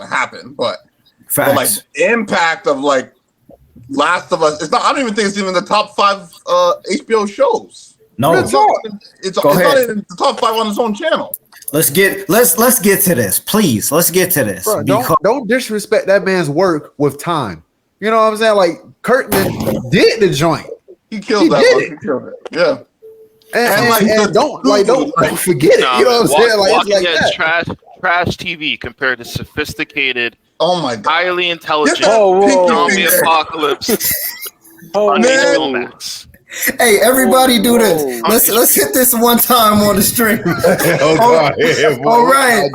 gonna happen. But like Facts. the impact of like Last of Us, it's not. I don't even think it's even the top 5 HBO shows. No, It's not in the top 5 on its own channel. let's get to this, please. Let's get to this. Bro, because don't disrespect that man's work with time. You know what I'm saying? Like Kirkman did the joint. He killed that one. He killed it. Yeah. And don't forget it. You know what I'm saying? Like Walking it's like Dead that. trash TV compared to sophisticated, Oh my god. highly intelligent Whoa. zombie apocalypse on HBO Max. hey, everybody, do this. Let's hit this one time on the stream. All right.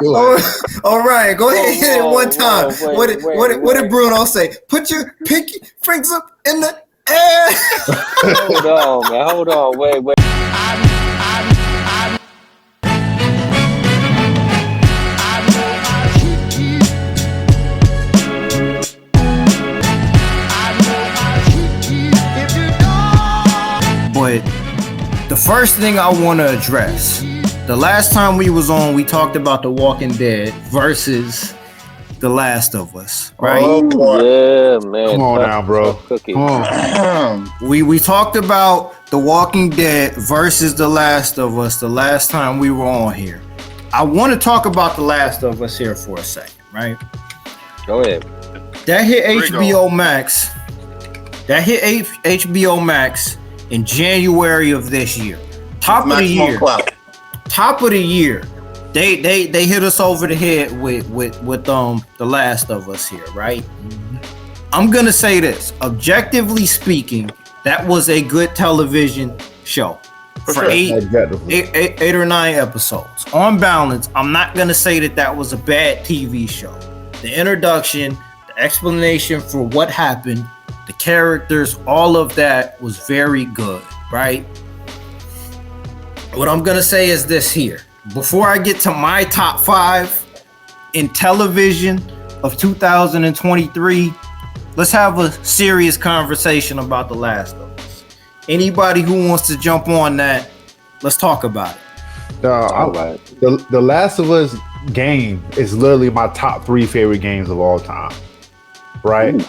Go ahead, hit it one time. What did Bruno say? Put your pinky fingers up in the air. Hold on, man. Hold on. Wait. But the first thing I want to address, the last time we was on, we talked about The Walking Dead versus The Last of Us, right? Oh, boy. Yeah, man. Come on now, bro. Cookie. Come on. We talked about The Walking Dead versus The Last of Us the last time we were on here. I want to talk about The Last of Us here for a second, right? Go ahead. That hit There you go. HBO Max. That hit HBO Max in January of this year. Top of the Maximum year. clout. Top of the year. They hit us over the head with The Last of Us here, right? I'm gonna say this. Objectively speaking, that was a good television show for sure. eight or 9 episodes. On balance, I'm not gonna say that was a bad TV show. The introduction, the explanation for what happened, the characters, all of that was very good, right? What I'm gonna say is this here. Before I get to my top 5 in television of 2023, let's have a serious conversation about The Last of Us. Anybody who wants to jump on that, let's talk about it. The Last of Us game is literally my top 3 favorite games of all time, right? Ooh.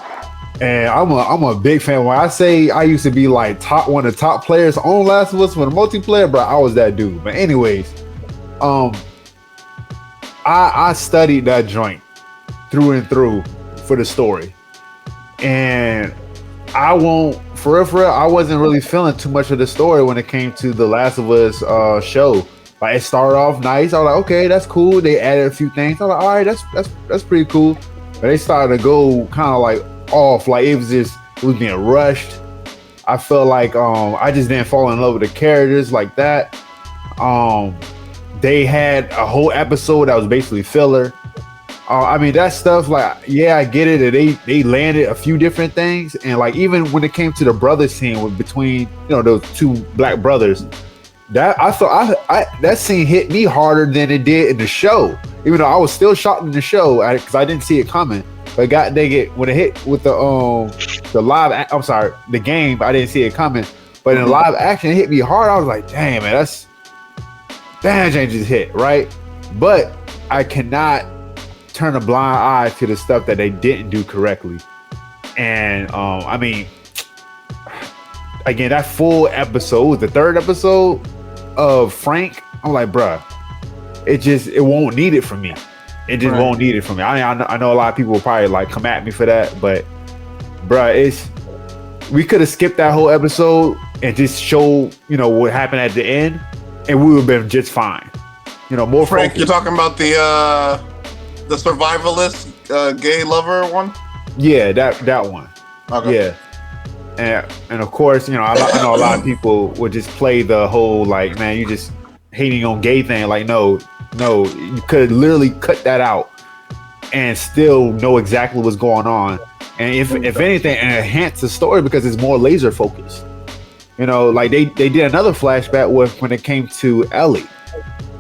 And I'm a big fan. When I say I used to be like one of the top players on Last of Us for the multiplayer, bro, I was that dude. But anyways, I studied that joint through and through for the story, and I wasn't really feeling too much of the story when it came to the Last of Us show. Like it started off nice. I was like, okay, that's cool. They added a few things. I was like, all right, that's pretty cool. But they started to go kind of like off, like it was being rushed. I felt like I just didn't fall in love with the characters like that. They had a whole episode that was basically filler. I mean, that stuff, like, yeah, I get it. They landed a few different things, and like even when it came to the brother scene between those 2 black brothers, that I thought that scene hit me harder than it did in the show. Even though I was still shocked in the show because I didn't see it coming. But when it hit with the game, I didn't see it coming. But in live action, it hit me hard. I was like, damn, man, that changes hit, right? But I cannot turn a blind eye to the stuff that they didn't do correctly. And I mean, again, that full episode, the 3rd episode of Frank, I'm like, bruh, it won't need it from me. It just won't need it from me. I know a lot of people will probably like come at me for that, but bruh, we could have skipped that whole episode and just show what happened at the end, and we would have been just fine. More Frank, focused. you're talking about the survivalist gay lover one? Yeah, that one. Okay. Yeah. And of course, I know a lot of people would just play the whole like, man, you just hating on gay thing. Like, no, you could literally cut that out and still know exactly what's going on. And if anything, and enhance the story because it's more laser focused. Like they did another flashback when it came to Ellie.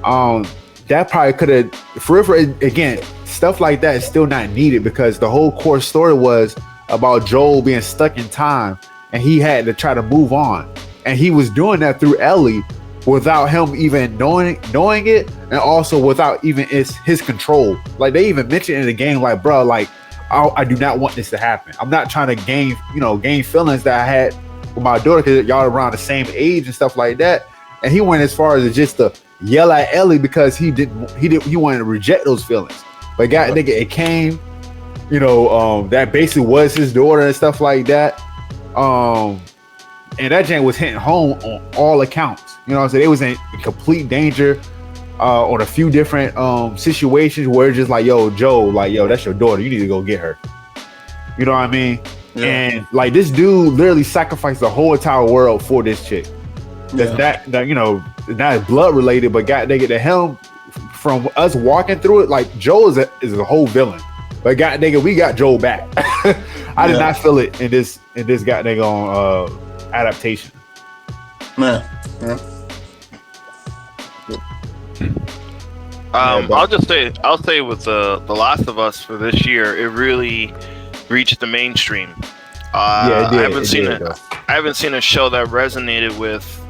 That probably could have, forever again, stuff like that is still not needed because the whole core story was about Joel being stuck in time and he had to try to move on. And he was doing that through Ellie, without him even knowing it, and also without even his control. Like they even mentioned in the game, like, bro, like I do not want this to happen. I'm not trying to gain feelings that I had with my daughter because y'all around the same age and stuff like that. And he went as far as just to yell at Ellie because he wanted to reject those feelings. But God, nigga, it came, that basically was his daughter and stuff like that. And that Jane was hitting home on all accounts. You know what I'm saying? It was in complete danger on a few different situations where it's just like, yo, Joe, like, yo, that's your daughter. You need to go get her. You know what I mean? Yeah. And like this dude literally sacrificed the whole entire world for this chick. That not blood related, but God dang it, to him, from us walking through it, like Joe is a whole villain. But God dang it, we got Joe back. I did not feel it in this God dang on adaptation. Man. I'll say with the Last of Us for this year, it really reached the mainstream. I haven't seen a show that resonated with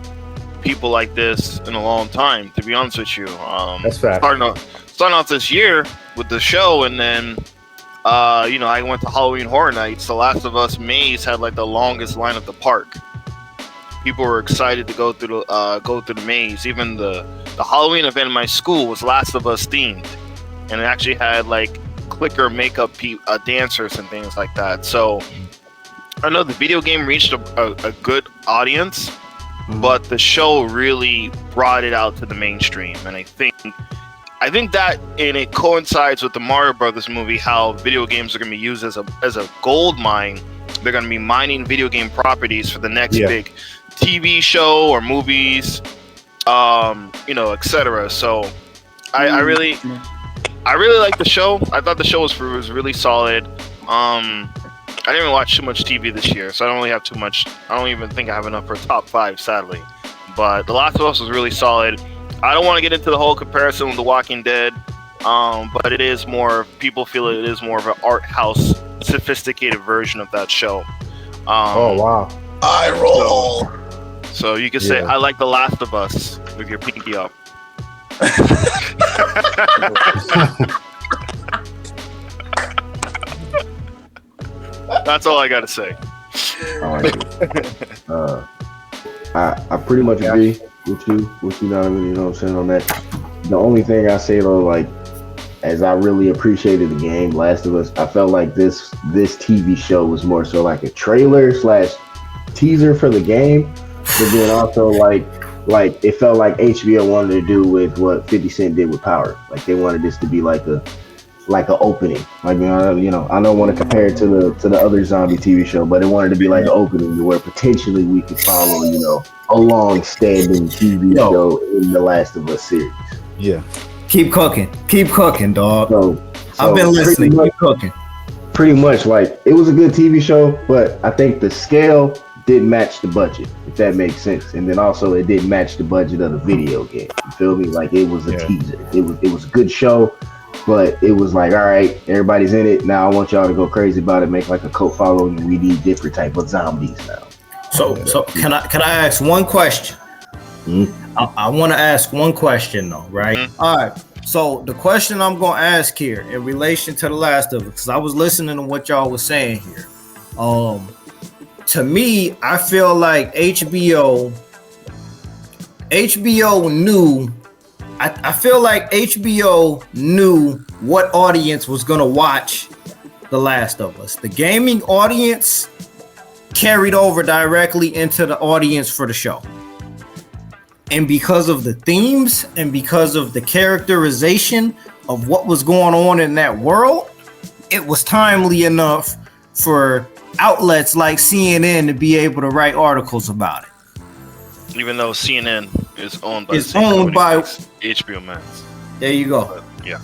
people like this in a long time, to be honest with you. That's fact. Starting off this year with the show, and then I went to Halloween Horror Nights. The Last of Us maze had like the longest line at the park. People were excited to go through the maze. Even the Halloween event in my school was Last of Us themed, and it actually had like clicker makeup dancers and things like that. So I know the video game reached a good audience, but the show really brought it out to the mainstream. And I think that, and it coincides with the Mario Brothers movie, how video games are going to be used as a gold mine. They're going to be mining video game properties for the next big TV show or movies, etc. So I really like the show. I thought the show was really solid. I didn't even watch too much TV this year, so I don't really have too much. I don't even think I have enough for top 5, sadly. But The Last of Us was really solid. I don't want to get into the whole comparison with The Walking Dead, but it is more, people feel it is more of an art house, sophisticated version of that show. Oh, wow. I roll. So you can say, I like The Last of Us with your pinky up. That's all I got to say. All right. I pretty much agree with you, Donovan, you know what I'm saying on that. The only thing I say though, like, as I really appreciated the game, Last of Us, I felt like this TV show was more so like a trailer / teaser for the game, but then also like it felt like HBO wanted to do with what 50 Cent did with Power. Like they wanted this to be like a opening. Like, I don't want to compare it to the other zombie TV show, but it wanted to be like an opening where potentially we could follow, a long-standing TV show in the Last of Us series. Yeah. Keep cooking, dog. So I've been listening. Keep cooking. Pretty much, like, it was a good TV show, but I think the scale didn't match the budget, if that makes sense. And then also it didn't match the budget of the video game. You feel me? Like, it was a teaser. It was a good show, but it was like, all right, everybody's in it. Now I want y'all to go crazy about it, make like a cult following, and we need different type of zombies now. So can I ask one question? Mm-hmm. I want to ask one question though, right? Mm-hmm. All right. So the question I'm gonna ask here in relation to The Last of Us, because I was listening to what y'all was saying here. To me, I feel like HBO knew. I feel like HBO knew what audience was gonna watch The Last of Us. The gaming audience carried over directly into the audience for the show. And because of the themes and because of the characterization of what was going on in that world, it was timely enough for outlets like CNN to be able to write articles about it. Even though CNN is owned by HBO Max. There you go. But, yeah.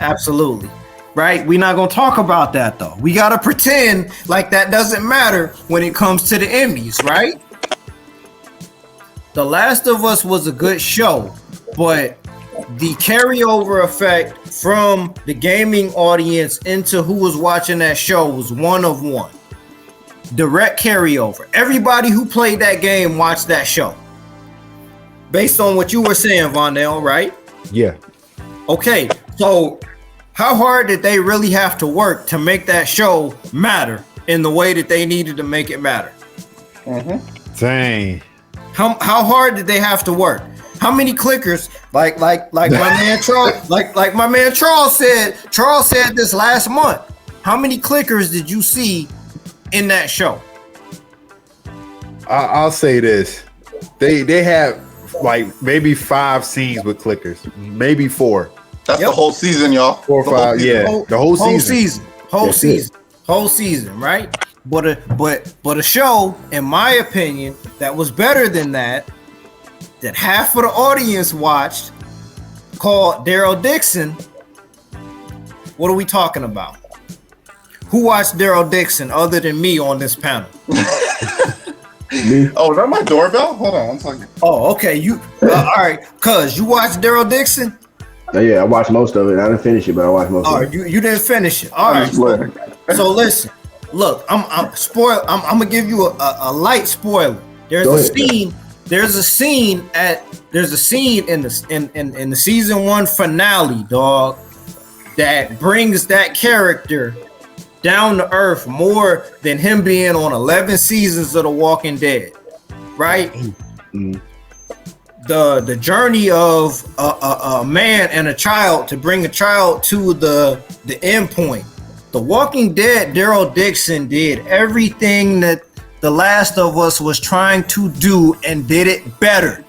Absolutely. Right? We're not going to talk about that though. We got to pretend like that doesn't matter when it comes to the Emmys, right? The Last of Us was a good show, but the carryover effect from the gaming audience into who was watching that show was one of one. Direct carryover. Everybody who played that game watched that show. based on what you were saying, Vondell, right? Yeah. Okay, so how hard did they really have to work to make that show matter in the way that they needed to make it matter? Dang. How hard did they have to work? How many clickers? Like my man Charles, like my man Charles said. Charles said this last month. How many clickers did you see in that show? I'll say this. They have like maybe 5 scenes with clickers, maybe 4. That's Yep. the whole season, y'all. 4 or The whole 5, season. yeah. The whole season. Whole season, right? But a show, in my opinion, that was better than that half of the audience watched, called Daryl Dixon. What are we talking about? Who watched Daryl Dixon other than me on this panel? Oh, is that my doorbell? Hold on one second. Oh, okay. You all right? Cuz you watched Daryl Dixon. Yeah, I watched most of it. I didn't finish it, but I watched most Oh, of it. you didn't finish it. All right. So listen. Look, I'm gonna give you a light spoiler. There's Go a ahead. scene. There's a scene in the season 1 finale, dog, that brings that character down to earth more than him being on 11 seasons of The Walking Dead, right? Mhm. The journey of a man and a child to bring a child to the end point. The Walking Dead, Daryl Dixon did everything that The Last of Us was trying to do and did it better.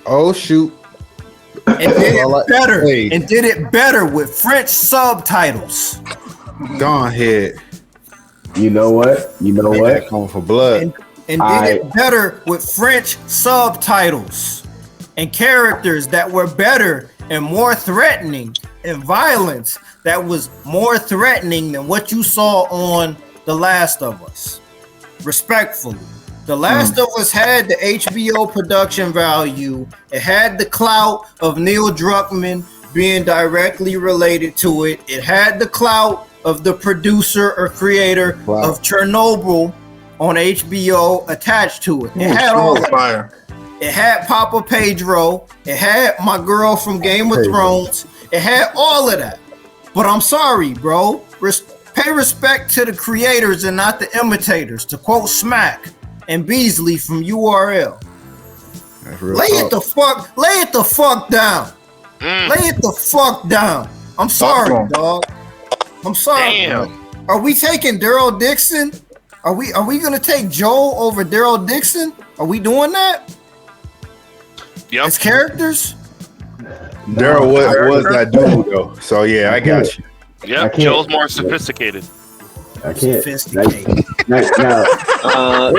Oh shoot. And did it better. Hey. And did it better with French subtitles. Go ahead. You know what? Going for blood. And did it better with French subtitles and characters that were better and more threatening, and violence that was more threatening than what you saw on The Last of Us. Respectfully, The Last of Us had the HBO production value. It had the clout of Neil Druckmann being directly related to it. It had the clout of the producer or creator Wow. of Chernobyl on HBO attached to it. It had all of it. Fire. It had Papa Pedro. It had my girl from Game of Pedro. Thrones. It had all of that. But I'm sorry, bro. Pay respect to the creators and not the imitators. To quote Smack and Beasley from URL. That's real Lay talk. it the fuck down. Lay it the fuck down. I'm sorry, Fuck 'em. dog. I'm sorry. Damn. Are we taking Daryl Dixon? Are we gonna take Joel over Daryl Dixon? Are we doing that? Yep. As characters? Daryl was that dude though. So yeah, I got you. I Yep. can't- Joel's more sophisticated. I can't. Sophisticated. Now, I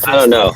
don't know.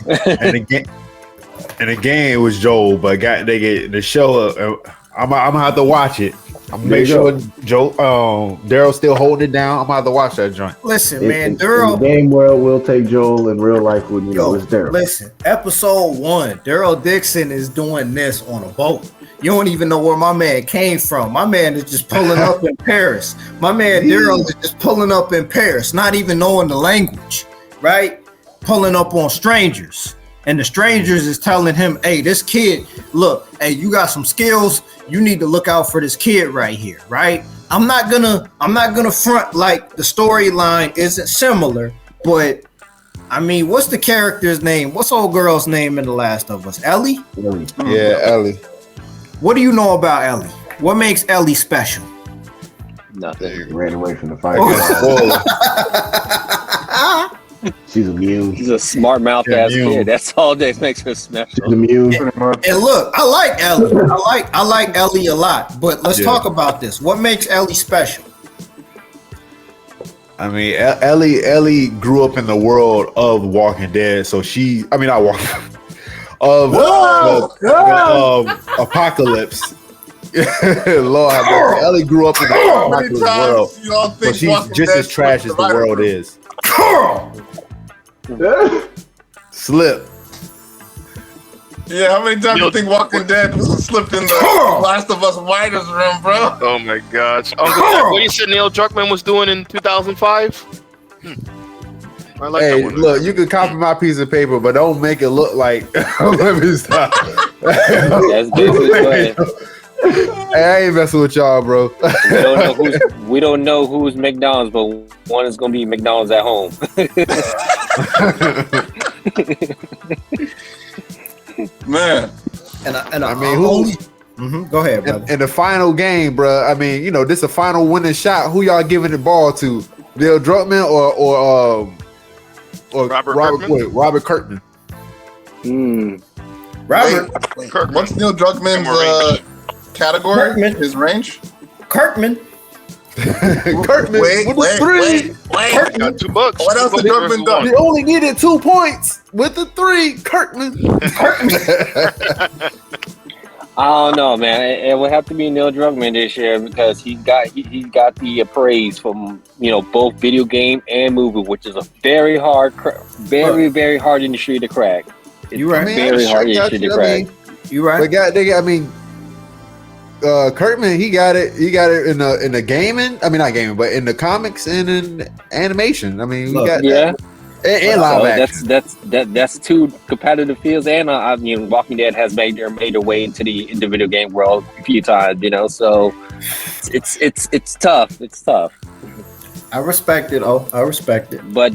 And again, it was Joel, but they get the show. I'm gonna have to watch it. I'm gonna make There you sure Daryl's still holding it down. I'm gonna have to watch that joint. Listen, in man, the Daryl. game world, we'll take Joel. In real life, would Yo, it's Daryl. listen, episode 1, Daryl Dixon is doing this on a boat. You don't even know where my man came from. My man is just pulling up in Paris. My man Daryl is just pulling up in Paris, not even knowing the language, right? Pulling up on strangers. And the strangers is telling him, hey, this kid, look, hey, you got some skills. You need to look out for this kid right here, right? I'm not gonna front like the storyline isn't similar, but I mean, what's the character's name? What's old girl's name in The Last of Us? Ellie? Really. Yeah, Ellie. What do you know about Ellie? What makes Ellie special? Nothing. Ran away from the fight. Spoiler. She's immune. He's a smart mouth Yeah, ass you. kid. That's all that makes her She's special. immune. And look, I like Ellie. I like Ellie a lot. But let's Yeah. talk about this. What makes Ellie special? I mean, Ellie grew up in the world of Walking Dead, so not Walking of Apocalypse. Lord, have mercy. Ellie grew up in the How many Apocalypse world, times y'all so think she's Walking just Dead as trash as the world is. Slip. Yeah, how many times Yo- you think Walking Dead slipped in the Last of Us writers' room, bro? Oh my gosh. Uncle Jack, what you said Neil Druckmann was doing in 2005? I like Hey, that one. look, you can copy my piece of paper, but don't make it look like. Let me stop. That's basically what. Hey, I ain't messing with y'all, bro. We don't know who's McDonald's, but one is gonna be McDonald's at home. Man, And I mean, who? only. Go ahead, brother. In the final game, bro. I mean, this is a final winning shot. Who y'all giving the ball to? Dale Druckmann or Robert Kirkman? Robert Kirkman. Robert wait, Kirkman. what's Neil Druckmann's category? Kirkman. His range? Kirkman. Kirkman Wait, with wait, the three. wait. Got $2. What else has Kirkman done? He only needed 2 points with the 3. Kirkman. I don't know, man. It would have to be Neil Druckmann this year because he got the praise from both video game and movie, which is a very hard, very hard industry to crack. It's You right. very hard industry to crack. You right. Kirkman, he got it in the gaming. I mean, not gaming, but in the comics and in animation. I mean, we Look, got Yeah. and live action. That's two competitive fields, and Walking Dead has made their way into the video game world a few times, so it's tough. It's tough. I respect it. Oh, I respect it. But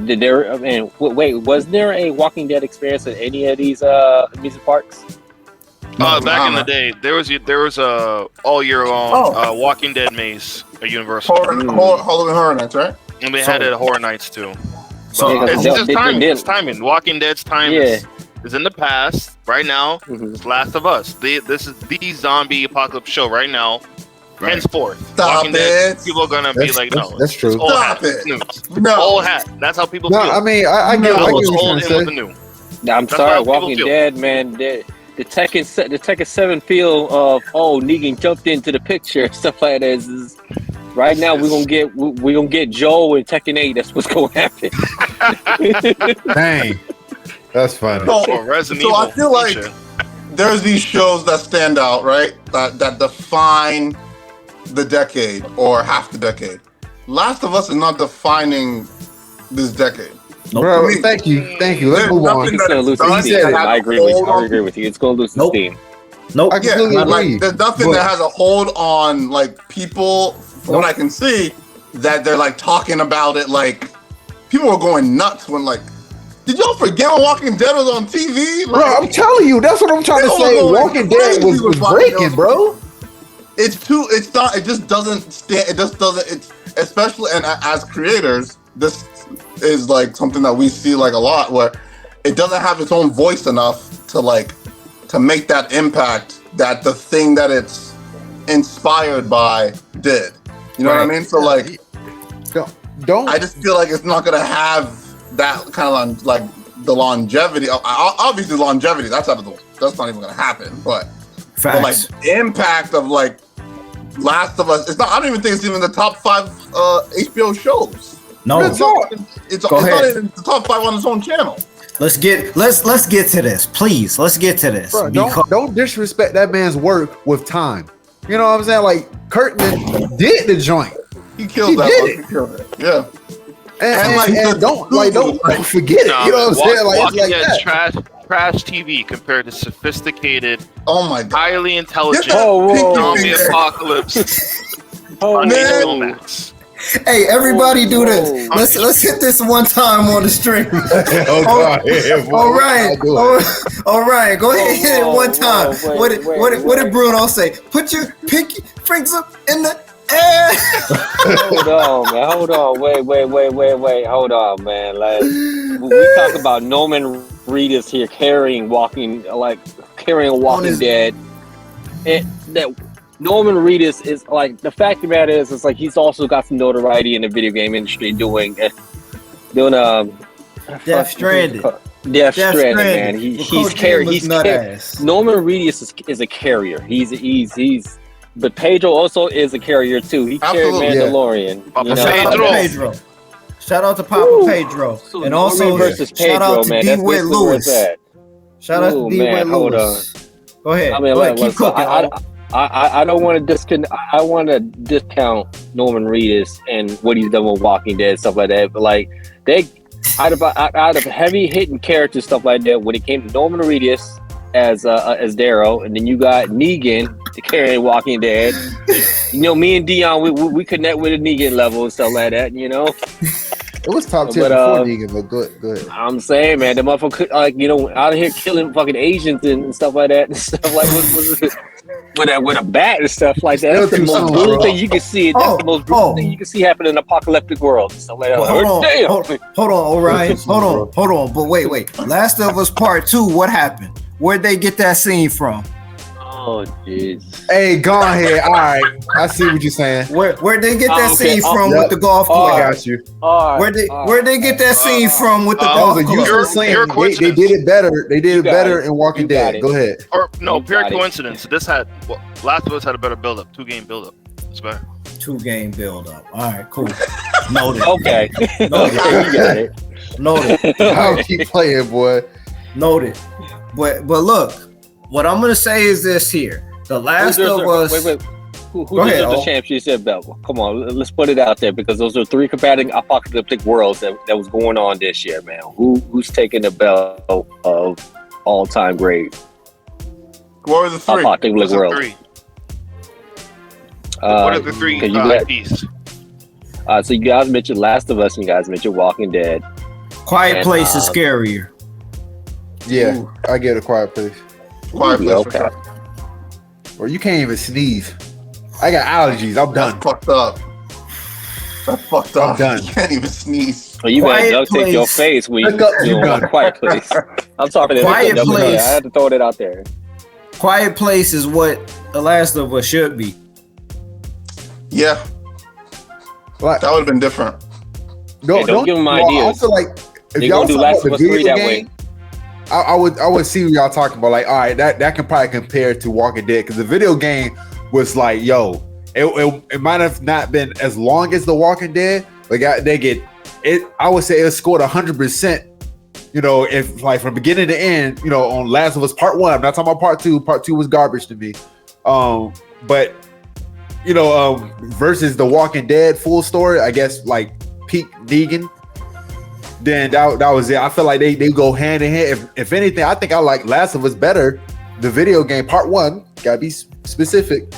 wait, was there a Walking Dead experience at any of these amusement parks? Back in the day, there was a all year long Walking Dead maze at Universal, Halloween Horror Nights, right? and they had it at Horror Nights too. So Yeah, It's just timing. It's timing. Walking Dead's time Yeah. is in the past. Right now, it's Last of Us. This is the zombie apocalypse show right now. Right. Henceforth, Stop Walking Dead, it. people are gonna be like, no, that's true. It's old Stop hat. it. It's new. No. Old hat. That's how people No, feel. I mean, I get That what was you're old trying in to with the say. new. I'm That's sorry, how people Walking feel. Dead, man. The Tekken 7 feel of Negan jumped into the picture, stuff like that. Is right now we're gonna get Joel in Tekken 8. That's what's gonna happen. Dang, that's funny. Or Resident So I Evil. feel like Shit. there's these shows that stand out, right? That define the decade or half the decade. Last of Us is not defining this decade. Bro, I mean, thank you. Let's there's move on. nothing It's gonna lose Done its steam. that I has agree a with you. hold I on- agree with you. It's gonna lose its Nope. steam. Nope. I Yeah, completely agree. like there's nothing But- that has a hold on like people. From what I can see, that they're like talking about it. Like people were going nuts when like, did y'all forget when Walking Dead was on TV? Bro, Like, I'm telling you, that's what I'm trying to They say. were going Walking Dead crazy was with Walking breaking, Dead. bro. it's not. It just doesn't stand. It just doesn't. It's especially and as creators, this is like something that we see like a lot where it doesn't have its own voice enough to make that impact that the thing that it's inspired by did. You know what I Right. mean? So like, Don't I just feel like it's not gonna have that kind of like the longevity. Obviously, longevity. That's not even gonna happen. But like Facts. the impact of like Last of Us. It's not. I don't even think it's even the top 5 HBO shows. No. It's not ahead. in the top 5 on its own channel. Let's get to this, please. Let's get to this. bro, because don't disrespect that man's work with time. You know what I'm saying? Like Kirkman did the joint, He killed He that did one. it. He killed it. Yeah. and like, the don't studio, forget it. You know what I'm saying? Like it's Walking like Dead's that. trash TV compared to sophisticated, Oh my god. highly intelligent Get that Whoa, pinky zombie finger. apocalypse Oh, on man. HBO Max. hey, everybody do this. Whoa. Let's hit this one time on the stream. Oh, God. Yeah, boy. All right, I'll do it. all right. Go ahead, hit it Whoa, one time. whoa, What did wait. Bruno say? Put your pinky fingers up in the air. Hold on, man. Hold on. Wait. Hold on, man. Like we talk about Norman Reedus here carrying Walking his- Dead. That Norman Reedus is like the fact of the matter is, it's like he's also got some notoriety in the video game industry doing Death Stranded. Death Stranded, man. He's carrying. Norman Reedus is a carrier. He's but Pedro also is a carrier too. He carried Absolutely, yeah. Mandalorian. Papa You know? Shout out to Pedro. Pedro. Shout out to Papa Woo. Pedro. So And Norman also versus shout out to man. D. That's Witt basically where it's Lewis. at. Shout out Ooh, to D. Witt man, hold Lewis. Go ahead. I mean, Go ahead. Keep cooking. I don't want to I want to discount Norman Reedus and what he's done with Walking Dead, stuff like that. But like out of heavy hitting character stuff like that, when it came to Norman Reedus as Darrow, and then you got Negan to carry Walking Dead. You know, me and Dion, we connect with the Negan level and stuff like that. You know, It was top 10 But, before Negan, but go ahead. I'm saying, man, the motherfucker, out of here killing fucking Asians and stuff like that, and stuff like with a bat and stuff like that. That's the Still too most soon, brutal bro. thing you can see. That's the most brutal thing you can see happen in an apocalyptic world. And stuff like that. Hold on, Damn. hold on, Orion. Hold on. But wait. Last of Us Part 2, what happened? Where'd they get that scene from? Oh, jeez. Hey, go ahead. All right, I see what you're saying. Where'd they get that Okay. scene from Yep. with the golf I club? got you. All right, Where'd they get that scene from with the That golf was a club? useless scene. Pure They coincidence. did it better. They did You it got better it. in Walking You got Dead. it. Go ahead. Or no, You pure got it. coincidence. This had Last of Us had a better build up, 2-game build up. It's better. 2-game build up. All right, cool. Noted. Okay. Okay, you got it. Noted. I'll keep playing, boy. Noted. But look, what I'm gonna say is this here. The Last of Us. Wait. Who Go ahead, deserves the O. championship belt? Come on, let's put it out there, because those are 3 combating apocalyptic worlds that was going on this year, man. Who's taking the belt of all-time great What were the 3? apocalyptic What's the world? 3? What are the 3 'cause you got- IPs? So you guys mentioned Last of Us, and you guys mentioned Walking Dead. Quiet And, Place is scarier. Yeah, Ooh. I get a quiet place. Quiet Place, for Okay. sure. Or you can't even sneeze. I got allergies. I'm That's done. fucked up. That's fucked I'm up. done. You can't even sneeze. Well, you Quiet better duct tape your Place. face when you Look up, you doing done. a Quiet Place. I'm sorry. Quiet Place. I had to throw it out there. Quiet Place is what The Last of Us should be. Yeah, Like, that would have been different. Hey, don't give 'em well, ideas. I feel like if They y'all gonna do talk Last about of the Us 3 video that way. game, I would see what y'all talking about. Like, all right, that can probably compare to Walking Dead, because the video game was like, yo, it might have not been as long as the Walking Dead, but they get it. I would say it scored 100%. You know, if like from beginning to end, you know, on Last of Us Part 1. I'm not talking about Part 2. Part 2 was garbage to me. But you know, versus the Walking Dead full story, I guess like peak Negan. Then that was it. I feel like they go hand in hand. If anything, I think I like Last of Us better. The video game Part 1, gotta be specific,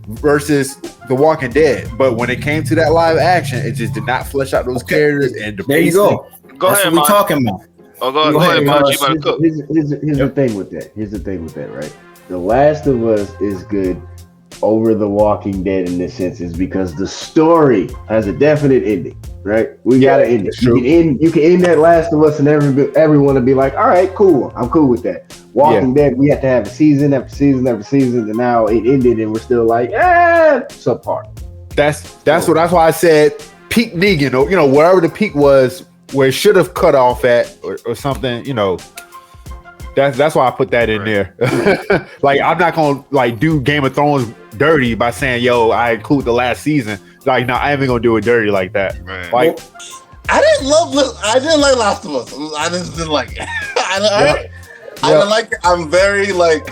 versus The Walking Dead. But when it came to that live action, it just did not flesh out those characters. And There you go. Go That's ahead, what we're Maj. talking about. Oh, go Go ahead, ahead, Maj. Maj. You better cook. Here's the thing with that. Here's the thing with that, right? The Last of Us is good over The Walking Dead in this sense, is because the story has a definite ending, right? We got to end it. You can end that Last of Us, and everyone will be like, all right, cool. I'm cool with that. Walking Dead, we have to have a season after season after season, and now it ended, and we're still like, subpar. That's why I said peak Negan, or you know, wherever the peak was, where it should have cut off at, or something, you know. That's why I put that in there. Like, I'm not gonna like do Game of Thrones dirty by saying, yo, I include the last season. Like, no, I ain't even gonna do it dirty like that. Right. Like, I didn't like Last of Us. I just didn't like it. I didn't like it. I'm very like,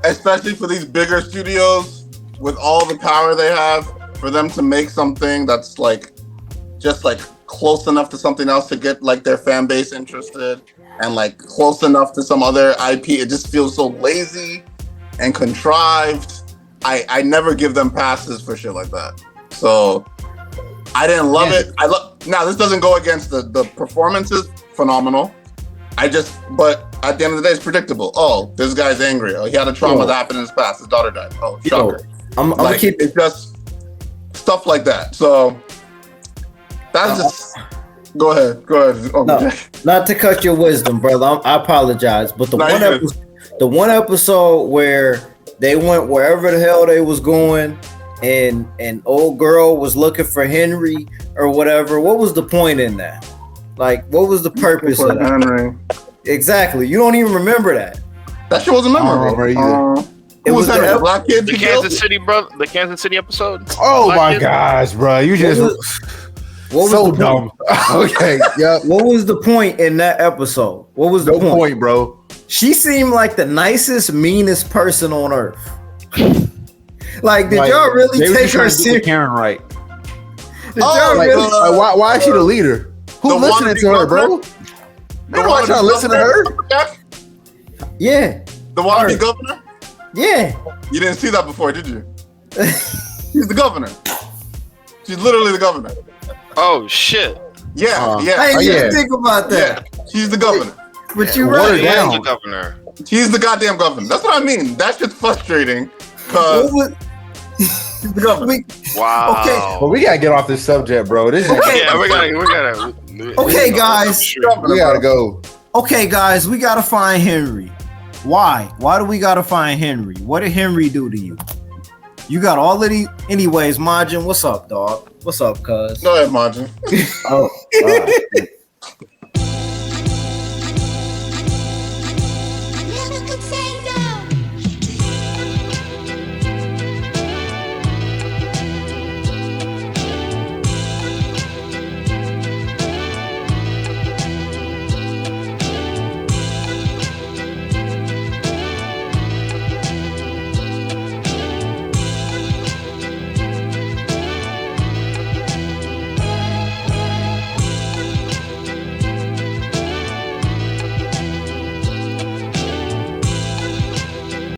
especially for these bigger studios with all the power they have, for them to make something that's like just like close enough to something else to get like their fan base interested, and like close enough to some other IP. It just feels so lazy and contrived. I never give them passes for shit like that. So I didn't love it. Now this doesn't go against the performances, phenomenal. But at the end of the day, it's predictable. Oh, this guy's angry. Oh, he had a trauma that happened in his past. His daughter died. Oh, shocker. I'm gonna keep It's just stuff like that. So that's just. Go ahead. Oh, No, not to cut your wisdom, brother. I apologize, but the one episode where they went wherever the hell they was going, and old girl was looking for Henry or whatever. What was the point in that? Like, what was the purpose of that? Henry. Exactly. You don't even remember that. That shit wasn't memorable. It Who was was Henry? the The black kid? The you killed? Kansas City the Kansas City episode. oh Black my kid? gosh, bro, you just What was so the dumb. Okay, yeah, What was the point in that episode? What was the no point, bro. She seemed like the nicest, meanest person on earth. Like, did Like, y'all really they were take just trying her to get serious? Karen right. Did y'all Like, really? why is she the leader? Who The listening wannabe to her, bro? governor? Ain't nobody trying to listen to her. Yeah, The wannabe Her. governor? yeah. You didn't see that before, did you? She's the governor. She's literally the governor. Oh shit! Yeah, I yeah, didn't yeah. even think about that. yeah. She's the governor. But you're Water right. He is down. the governor. She's the goddamn governor. That's what I mean. That shit's frustrating. What Cause was- she's the governor. we- Wow. But we gotta get off this subject, bro. This is, Yeah, we gotta. Okay, guys. we gotta go. Okay, guys, we gotta find Henry. Why? Why do we gotta find Henry? What did Henry do to you? You got all of these. Anyways, Majin, what's up, dog? What's up, cuz? Go ahead, Margin. Oh,